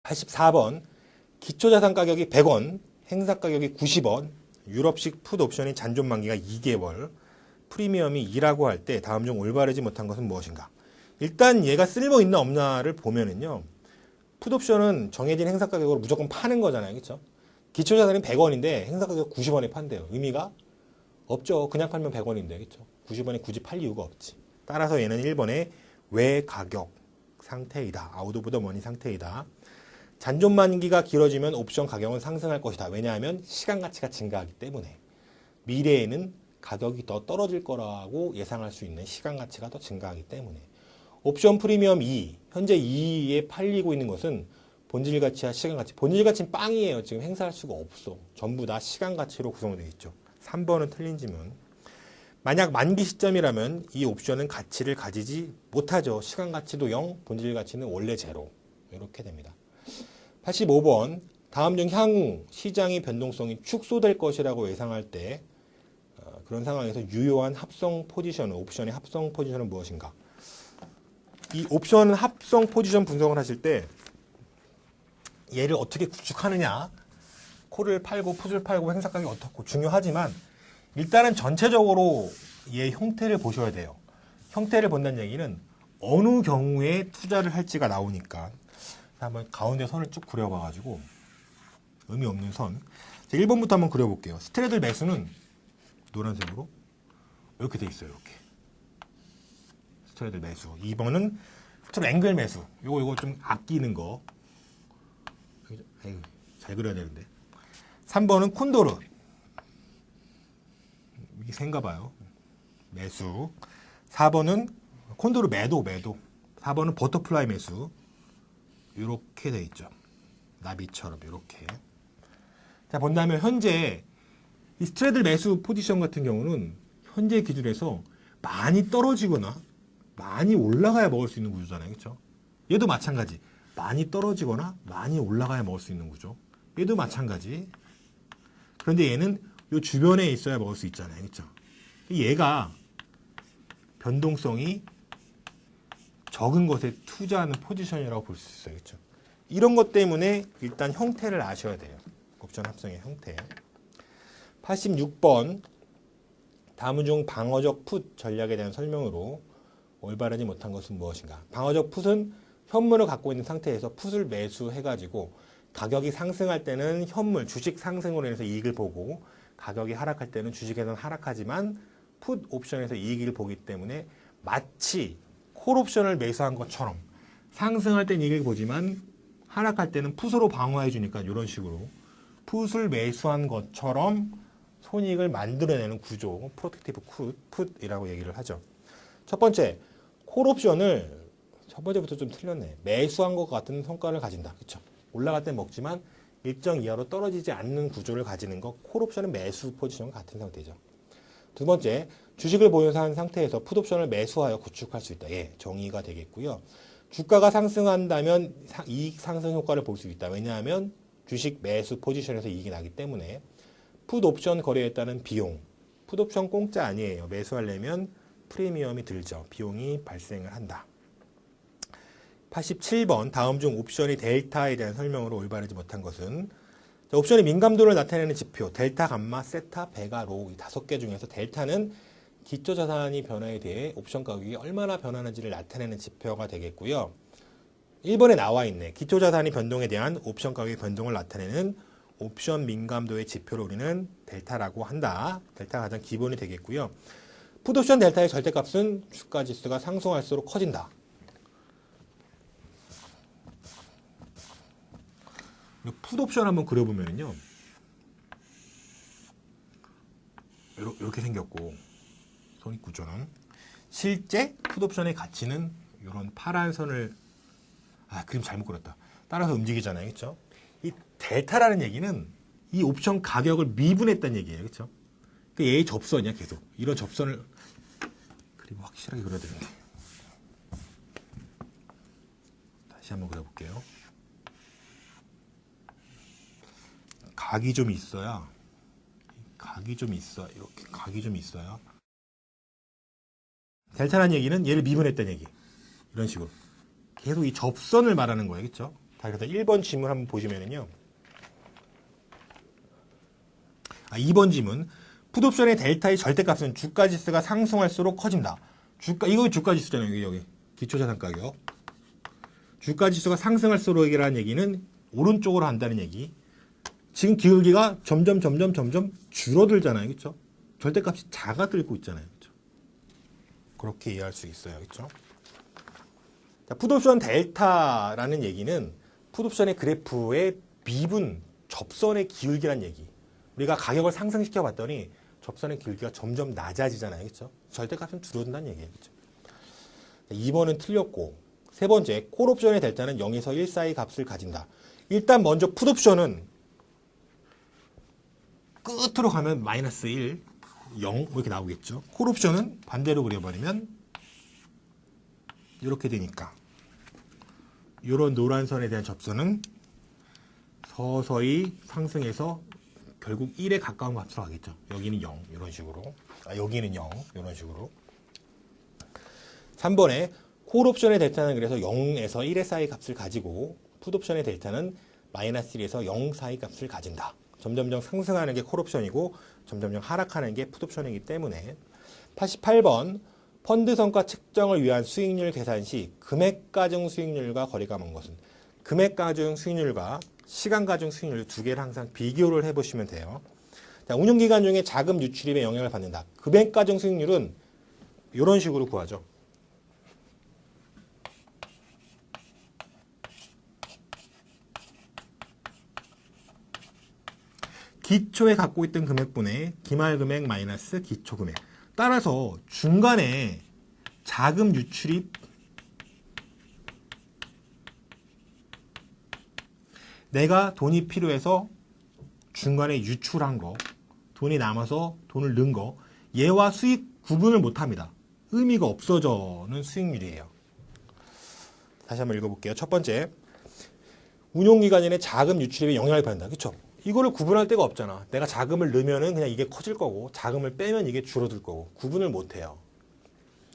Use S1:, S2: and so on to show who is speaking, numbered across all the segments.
S1: 84번 기초자산 가격이 100원, 행사 가격이 90원, 유럽식 풋 옵션이 잔존 만기가 2개월, 프리미엄이 2라고 할 때 다음 중 올바르지 못한 것은 무엇인가? 일단 얘가 쓸모 있나 없나를 보면은요. 풋 옵션은 정해진 행사 가격으로 무조건 파는 거잖아요. 그렇죠? 기초자산이 100원인데 행사 가격 90원에 판대요. 의미가 없죠. 그냥 팔면 100원인데. 그렇죠? 90원에 굳이 팔 이유가 없지. 따라서 얘는 1번의 외 가격 상태이다. 아웃 오브 더 머니 상태이다. 잔존 만기가 길어지면 옵션 가격은 상승할 것이다. 왜냐하면 시간 가치가 증가하기 때문에. 미래에는 가격이 더 떨어질 거라고 예상할 수 있는 시간 가치가 더 증가하기 때문에. 옵션 프리미엄 2, 현재 2에 팔리고 있는 것은 본질 가치와 시간 가치. 본질 가치는 빵이에요. 지금 행사할 수가 없어. 전부 다 시간 가치로 구성되어 있죠. 3번은 틀린 질문. 만약 만기 시점이라면 이 옵션은 가치를 가지지 못하죠. 시간 가치도 0, 본질 가치는 원래 제로. 이렇게 됩니다. 85번. 다음 중 향후 시장의 변동성이 축소될 것이라고 예상할 때 그런 상황에서 유효한 합성 포지션, 옵션의 합성 포지션은 무엇인가? 이 옵션 합성 포지션 분석을 하실 때 얘를 어떻게 구축하느냐, 콜을 팔고 풋을 팔고 행사 가격이 어떻고 중요하지만 일단은 전체적으로 얘 형태를 보셔야 돼요. 형태를 본다는 얘기는 어느 경우에 투자를 할지가 나오니까. 한번 가운데 선을 쭉 그려봐가지고 의미 없는 선. 1번부터 한번 그려볼게요. 스트레들 매수는 노란색으로 이렇게 돼 있어요. 이렇게. 스트레들 매수. 2번은 스트레 앵글 매수. 요거 좀 아끼는 거. 아이고, 잘 그려야 되는데. 3번은 콘도르. 이게 센가 봐요. 매수. 4번은 콘도르 매도. 4번은 버터플라이 매수. 이렇게 돼 있죠. 나비처럼 이렇게. 자, 본다면 현재 이 스트레들 매수 포지션 같은 경우는 현재 기준에서 많이 떨어지거나 많이 올라가야 먹을 수 있는 구조잖아요. 그렇죠? 얘도 마찬가지. 많이 떨어지거나 많이 올라가야 먹을 수 있는 구조. 얘도 마찬가지. 그런데 얘는 이 주변에 있어야 먹을 수 있잖아요. 그렇죠? 얘가 변동성이 적은 것에 투자하는 포지션이라고 볼 수 있어요. 그렇죠? 이런 것 때문에 일단 형태를 아셔야 돼요. 옵션 합성의 형태. 86번. 다음 중 방어적 풋 전략에 대한 설명으로 올바르지 못한 것은 무엇인가? 방어적 풋은 현물을 갖고 있는 상태에서 풋을 매수해가지고 가격이 상승할 때는 현물, 주식 상승으로 인해서 이익을 보고 가격이 하락할 때는 주식에서는 하락하지만 풋 옵션에서 이익을 보기 때문에 마치 콜 옵션을 매수한 것처럼 상승할 때는 이익을 보지만 하락할 때는 풋으로 방어해 주니까 이런 식으로 풋을 매수한 것처럼 손익을 만들어내는 구조, 프로텍티브 풋이라고 얘기를 하죠. 첫 번째, 콜 옵션을 첫 번째부터 좀 틀렸네. 매수한 것 같은 성과를 가진다. 그렇죠? 올라갈 때 먹지만 일정 이하로 떨어지지 않는 구조를 가지는 것, 콜 옵션은 매수 포지션과 같은 상태죠. 두 번째, 주식을 보유한 상태에서 풋 옵션을 매수하여 구축할 수 있다. 예, 정의가 되겠고요. 주가가 상승한다면 이익 상승 효과를 볼 수 있다. 왜냐하면 주식 매수 포지션에서 이익이 나기 때문에 풋 옵션 거래에 따른 비용, 풋 옵션 공짜 아니에요. 매수하려면 프리미엄이 들죠. 비용이 발생을 한다. 87번. 다음 중 옵션이 델타에 대한 설명으로 올바르지 못한 것은 옵션의 민감도를 나타내는 지표, 델타, 감마, 세타, 베가, 로 이 5개 중에서 델타는 기초자산이 변화에 대해 옵션 가격이 얼마나 변하는지를 나타내는 지표가 되겠고요. 1번에 나와 있네. 기초자산이 변동에 대한 옵션 가격의 변동을 나타내는 옵션 민감도의 지표를 우리는 델타라고 한다. 델타가 가장 기본이 되겠고요. 풋옵션 델타의 절대값은 주가지수가 상승할수록 커진다. 풋옵션 한번 그려보면요. 이렇게 생겼고 손익 구조는 실제 풋옵션의 가치는 이런 파란 선을 그림 잘못 그렸다. 따라서 움직이잖아요. 그렇죠? 이 델타라는 얘기는 이 옵션 가격을 미분했다는 얘기예요. 그렇죠? 그 얘의 접선이야 계속. 이런 접선을 그림 확실하게 그려야 되는데. 다시 한번 그려볼게요. 각이 좀 있어야 이렇게 각이 좀 있어야 델타라는 얘기는 얘를 미분했다는 얘기. 이런 식으로 계속 이 접선을 말하는 거예요. 그렇죠? 자, 그래서 1번 지문 한번 보시면은요. 2번 지문. 풋옵션의 델타의 절대값은 주가지수가 상승할수록 커진다. 이거 주가지수잖아요. 여기. 기초자산 가격. 주가지수가 상승할수록이라는 얘기는 오른쪽으로 한다는 얘기. 지금 기울기가 점점 줄어들잖아요. 그렇죠? 절대값이 작아들고 있잖아요. 그렇죠? 그렇게 이해할 수 있어요. 그렇죠? 자, 풋옵션 델타라는 얘기는 풋옵션의 그래프의 미분 접선의 기울기란 얘기. 우리가 가격을 상승시켜 봤더니 접선의 기울기가 점점 낮아지잖아요. 그렇죠? 절대값은 줄어든다는 얘기예요. 그렇죠? 2번은 틀렸고, 세 번째, 콜옵션의 델타는 0에서 1 사이 값을 가진다. 일단 먼저 풋옵션은 끝으로 가면 마이너스 1, 0 이렇게 나오겠죠. 콜옵션은 반대로 그려버리면 이렇게 되니까 이런 노란 선에 대한 접선은 서서히 상승해서 결국 1에 가까운 값으로 가겠죠. 여기는 0 이런 식으로, 여기는 0 이런 식으로. 3번에 콜옵션의 델타는 그래서 0에서 1의 사이 값을 가지고 풋옵션의 델타는 마이너스 1에서 0 사이 값을 가진다. 점점점 상승하는 게 콜옵션이고 점점점 하락하는 게 풋옵션이기 때문에. 88번 펀드 성과 측정을 위한 수익률 계산 시 금액 가중 수익률과 거리가 먼 것은. 금액 가중 수익률과 시간 가중 수익률 두 개를 항상 비교를 해보시면 돼요. 자, 운용기간 중에 자금 유출입에 영향을 받는다. 금액 가중 수익률은 이런 식으로 구하죠. 기초에 갖고 있던 금액분의 기말금액 마이너스 기초금액. 따라서 중간에 자금 유출입 내가 돈이 필요해서 중간에 유출한 거, 돈이 남아서 돈을 넣은 거, 얘와 수익 구분을 못합니다. 의미가 없어져는 수익률이에요. 다시 한번 읽어볼게요. 첫 번째, 운용기간에 자금 유출입에 영향을 받는다. 그렇죠? 이거를 구분할 데가 없잖아. 내가 자금을 넣으면은 그냥 이게 커질 거고, 자금을 빼면 이게 줄어들 거고, 구분을 못해요.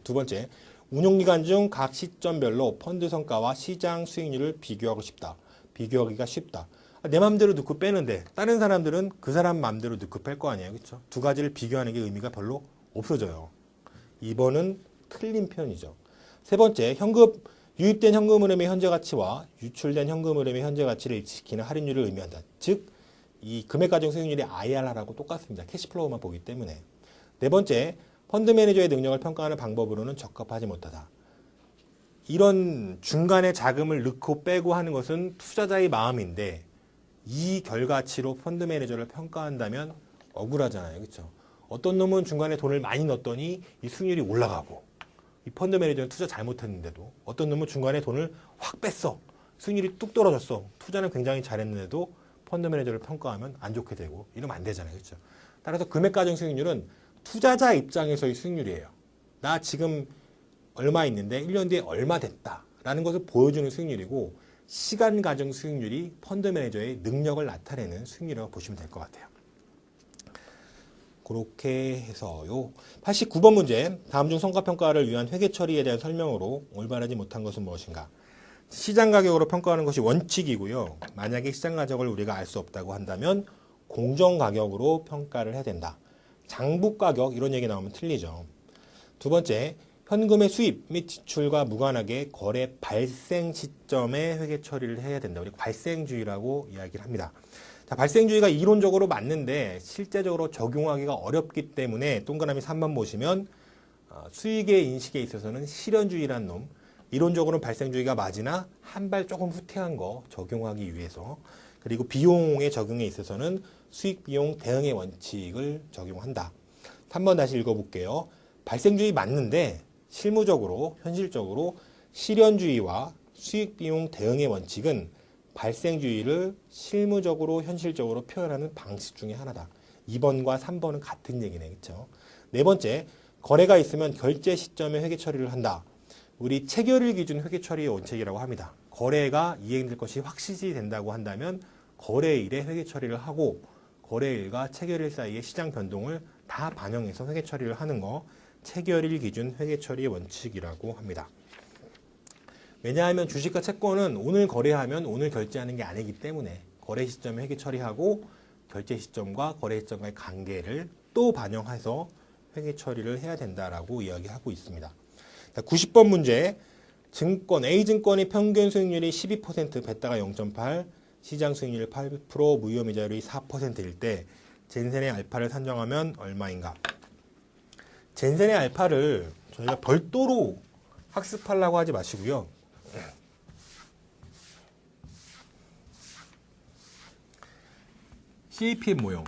S1: 두 번째, 운용기간 중 각 시점별로 펀드 성과와 시장 수익률을 비교하고 싶다. 비교하기가 쉽다. 내 맘대로 넣고 빼는데 다른 사람들은 그 사람 맘대로 넣고 뺄 거 아니에요. 그렇죠? 두 가지를 비교하는 게 의미가 별로 없어져요. 2번은 틀린 표현이죠. 세 번째, 유입된 현금 흐름의 현재 가치와 유출된 현금 흐름의 현재 가치를 일치시키는 할인율을 의미한다. 즉, 이 금액 가중 수익률이 IRR하고 똑같습니다. 캐시플로우만 보기 때문에. 네 번째, 펀드 매니저의 능력을 평가하는 방법으로는 적합하지 못하다. 이런 중간에 자금을 넣고 빼고 하는 것은 투자자의 마음인데 이 결과치로 펀드 매니저를 평가한다면 억울하잖아요. 그렇죠? 어떤 놈은 중간에 돈을 많이 넣었더니 이 수익률이 올라가고 이 펀드 매니저는 투자 잘못했는데도 어떤 놈은 중간에 돈을 확 뺐어. 수익률이 뚝 떨어졌어. 투자는 굉장히 잘했는데도 펀드 매니저를 평가하면 안 좋게 되고 이러면 안 되잖아요. 그렇죠? 따라서 금액 가중 수익률은 투자자 입장에서의 수익률이에요. 나 지금 얼마 있는데 1년 뒤에 얼마 됐다라는 것을 보여주는 수익률이고 시간 가중 수익률이 펀드 매니저의 능력을 나타내는 수익률이라고 보시면 될 것 같아요. 그렇게 해서요. 89번 문제. 다음 중 성과평가를 위한 회계 처리에 대한 설명으로 올바르지 못한 것은 무엇인가? 시장 가격으로 평가하는 것이 원칙이고요. 만약에 시장 가격을 우리가 알 수 없다고 한다면 공정 가격으로 평가를 해야 된다. 장부 가격 이런 얘기 나오면 틀리죠. 두 번째, 현금의 수입 및 지출과 무관하게 거래 발생 시점에 회계 처리를 해야 된다. 우리 발생주의라고 이야기를 합니다. 자, 발생주의가 이론적으로 맞는데 실제적으로 적용하기가 어렵기 때문에 동그라미 3번 보시면 수익의 인식에 있어서는 실현주의라는 놈, 이론적으로는 발생주의가 맞으나 한 발 조금 후퇴한 거 적용하기 위해서, 그리고 비용의 적용에 있어서는 수익비용 대응의 원칙을 적용한다. 3번 다시 읽어볼게요. 발생주의 맞는데 실무적으로, 현실적으로 실현주의와 수익비용 대응의 원칙은 발생주의를 실무적으로, 현실적으로 표현하는 방식 중에 하나다. 2번과 3번은 같은 얘기네. 그렇죠? 네 번째, 거래가 있으면 결제 시점에 회계 처리를 한다. 우리 체결일 기준 회계 처리의 원칙이라고 합니다. 거래가 이행될 것이 확실시 된다고 한다면 거래일에 회계 처리를 하고 거래일과 체결일 사이의 시장 변동을 다 반영해서 회계 처리를 하는 거 체결일 기준 회계 처리의 원칙이라고 합니다. 왜냐하면 주식과 채권은 오늘 거래하면 오늘 결제하는 게 아니기 때문에 거래 시점에 회계 처리하고 결제 시점과 거래 시점과의 관계를 또 반영해서 회계 처리를 해야 된다라고 이야기하고 있습니다. 90번 문제. 증권 A증권이 평균 수익률이 12%, 베타가 0.8, 시장 수익률 8%, 무위험이자율이 4%일 때 젠센의 알파를 산정하면 얼마인가? 젠센의 알파를 저희가 별도로 학습하려고 하지 마시고요. CAPM 모형.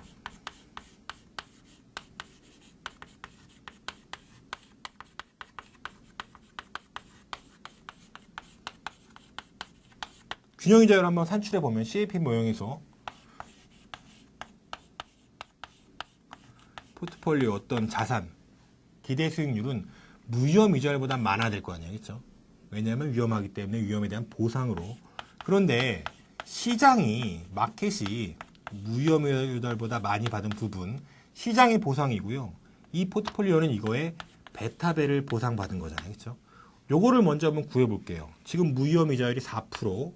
S1: 균형이자율 한번 산출해 보면 CAPM 모형에서 포트폴리오 어떤 자산 기대 수익률은 무위험 이자율보다 많아야 될 거 아니에요, 그렇죠? 왜냐하면 위험하기 때문에 위험에 대한 보상으로. 그런데 시장이 마켓이 무위험 이자율보다 많이 받은 부분 시장의 보상이고요. 이 포트폴리오는 이거에 베타배를 보상받은 거잖아요, 그렇죠? 요거를 먼저 한번 구해볼게요. 지금 무위험 이자율이 4%,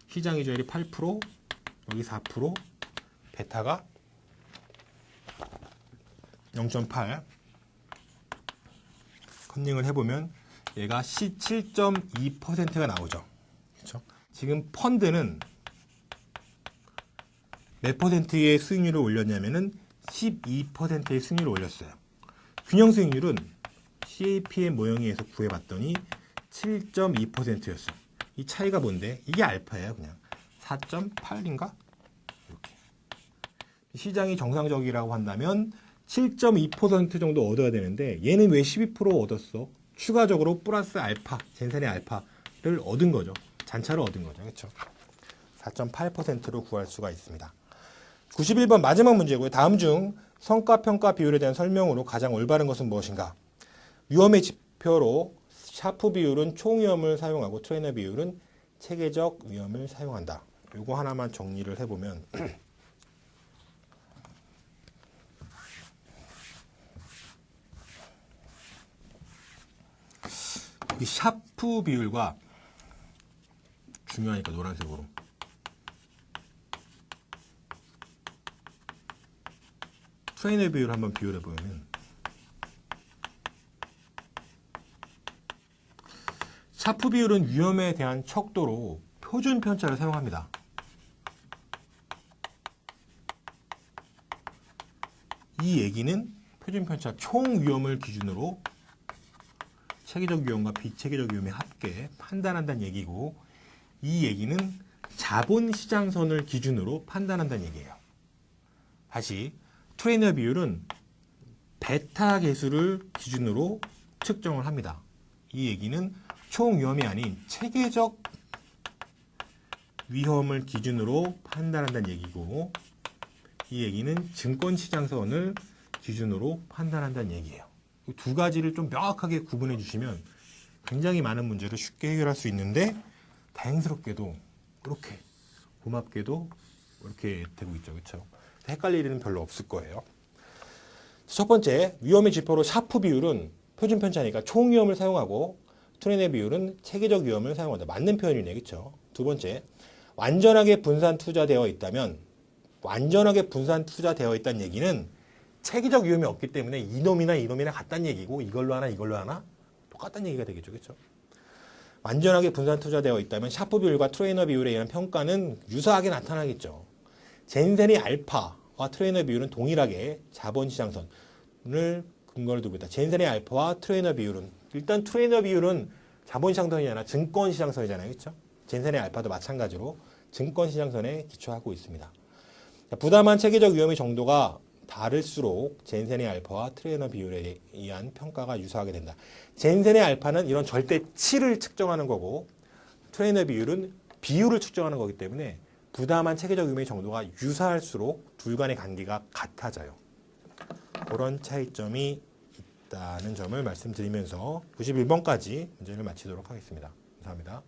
S1: 시장 이자율이 8%, 여기 4%, 베타가 0.8. 컨닝을 해보면 얘가 7.2%가 나오죠. 그렇죠? 지금 펀드는 몇 퍼센트의 수익률을 올렸냐면은 12%의 수익률을 올렸어요. 균형 수익률은 CAPM 모형에서 구해봤더니 7.2%였어요. 이 차이가 뭔데? 이게 알파예요, 그냥. 4.8인가? 이렇게. 시장이 정상적이라고 한다면 7.2% 정도 얻어야 되는데 얘는 왜 12% 얻었어? 추가적으로 플러스 알파, 젠센의 알파를 얻은 거죠. 잔차를 얻은 거죠. 그렇죠? 4.8%로 구할 수가 있습니다. 91번 마지막 문제고요. 다음 중 성과평가 비율에 대한 설명으로 가장 올바른 것은 무엇인가? 위험의 지표로 샤프 비율은 총위험을 사용하고 트레이너 비율은 체계적 위험을 사용한다. 요거 하나만 정리를 해보면 이 샤프 비율과 중요하니까 노란색으로 트레이너 비율 한번 비율해 보면 샤프 비율은 위험에 대한 척도로 표준 편차를 사용합니다. 이 얘기는 표준 편차 총 위험을 기준으로 체계적 위험과 비체계적 위험의 합계 판단한다는 얘기고, 이 얘기는 자본시장선을 기준으로 판단한다는 얘기예요. 다시 트레이너 비율은 베타 계수를 기준으로 측정을 합니다. 이 얘기는 총 위험이 아닌 체계적 위험을 기준으로 판단한다는 얘기고, 이 얘기는 증권시장선을 기준으로 판단한다는 얘기예요. 이 두 가지를 좀 명확하게 구분해 주시면 굉장히 많은 문제를 쉽게 해결할 수 있는데, 다행스럽게도 이렇게 고맙게도 이렇게 되고 있죠. 그렇죠? 헷갈릴 일은 별로 없을 거예요. 첫 번째, 위험의 지표로 샤프 비율은 표준 편차니까 총 위험을 사용하고 트레이너 비율은 체계적 위험을 사용한다. 맞는 표현이네. 그렇죠? 두 번째, 완전하게 분산 투자되어 있다면, 완전하게 분산 투자되어 있다는 얘기는 체계적 위험이 없기 때문에 이놈이나 이놈이나 같다는 얘기고, 이걸로 하나 이걸로 하나 똑같다는 얘기가 되겠죠. 그렇죠? 완전하게 분산 투자되어 있다면 샤프 비율과 트레이너 비율에 의한 평가는 유사하게 나타나겠죠. 젠센의 알파와 트레이너 비율은 동일하게 자본시장선을 근거로 두고 있다. 젠센의 알파와 트레이너 비율은, 일단 트레이너 비율은 자본시장선이 아니라 증권시장선이잖아요. 그렇죠? 젠센의 알파도 마찬가지로 증권시장선에 기초하고 있습니다. 부담한 체계적 위험의 정도가 다를수록 젠센의 알파와 트레이너 비율에 의한 평가가 유사하게 된다. 젠센의 알파는 이런 절대치를 측정하는 거고, 트레이너 비율은 비율을 측정하는 거기 때문에 부담한 체계적 위험의 정도가 유사할수록 둘 간의 관계가 같아져요. 그런 차이점이 있다는 점을 말씀드리면서 91번까지 문제를 마치도록 하겠습니다. 감사합니다.